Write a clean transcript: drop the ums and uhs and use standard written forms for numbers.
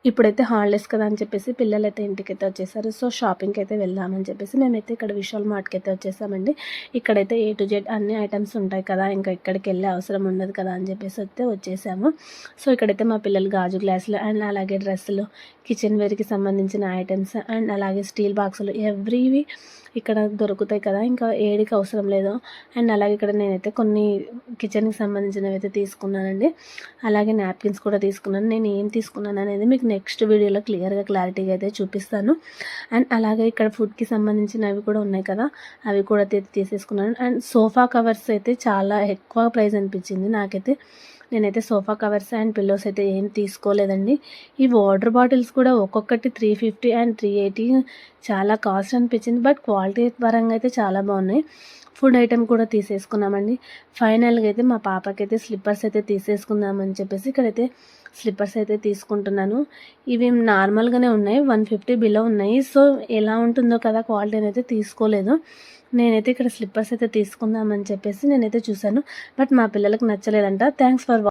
ఇప్పుడైతే హాలిడేస్ కదా అని చెప్పేసి పిల్లలైతే ఇంటికైతే వచ్చేసారు. సో షాపింగ్కి అయితే వెళ్దామని చెప్పేసి మేమైతే ఇక్కడ విశాల్ మార్ట్కి అయితే వచ్చేసామండి. ఇక్కడైతే A to Z అన్ని ఐటమ్స్ ఉంటాయి కదా, ఇంకా ఇక్కడికి వెళ్ళే అవసరం ఉండదు కదా అని చెప్పేసి అయితే వచ్చేసాము. సో ఇక్కడైతే మా పిల్లలు గాజు గ్లాసులు అండ్ అలాగే డ్రెస్సులు, కిచెన్ వేర్కి సంబంధించిన ఐటమ్స్ అండ్ అలాగే స్టీల్ బాక్సులు ఎవ్రీవి ఇక్కడ దొరుకుతాయి కదా, ఇంకా ఏడికి అవసరం లేదు. అండ్ అలాగే ఇక్కడ నేనైతే కొన్ని కిచెన్కి సంబంధించినవి అయితే తీసుకున్నానండి. అలాగే నాప్కిన్స్ కూడా తీసుకున్నాను. నేను ఏం తీసుకున్నాను అనేది మీకు నెక్స్ట్ వీడియోలో క్లారిటీగా అయితే చూపిస్తాను. అండ్ అలాగే ఇక్కడ ఫుడ్కి సంబంధించినవి కూడా ఉన్నాయి కదా, అవి కూడా తీసేసుకున్నాను. అండ్ సోఫా కవర్స్ అయితే చాలా ఎక్కువ ప్రైస్ అనిపించింది నాకైతే. నేనైతే సోఫా కవర్స్ అండ్ పిల్లోస్ అయితే ఏం తీసుకోలేదండి. ఈ వాటర్ బాటిల్స్ కూడా ఒక్కొక్కటి 350 అండ్ 380 చాలా కాస్ట్ అనిపించింది. బట్ క్వాలిటీ పరంగా అయితే చాలా బాగున్నాయి. ఫుడ్ ఐటెం కూడా తీసేసుకున్నామండి. ఫైనల్గా అయితే మా పాపకైతే స్లిప్పర్స్ అయితే తీసేసుకుందామని చెప్పేసి ఇక్కడైతే స్లిప్పర్స్ అయితే తీసుకుంటున్నాను. ఇవి నార్మల్గానే ఉన్నాయి, 150 బిలో ఉన్నాయి. సో ఎలా ఉంటుందో కదా క్వాలిటీ అయితే తీసుకోలేదు. నేనైతే ఇక్కడ స్లిప్పర్స్ అయితే తీసుకుందామని చెప్పేసి నేనైతే చూశాను. బట్ మా పిల్లలకు నచ్చలేదంట. Thanks for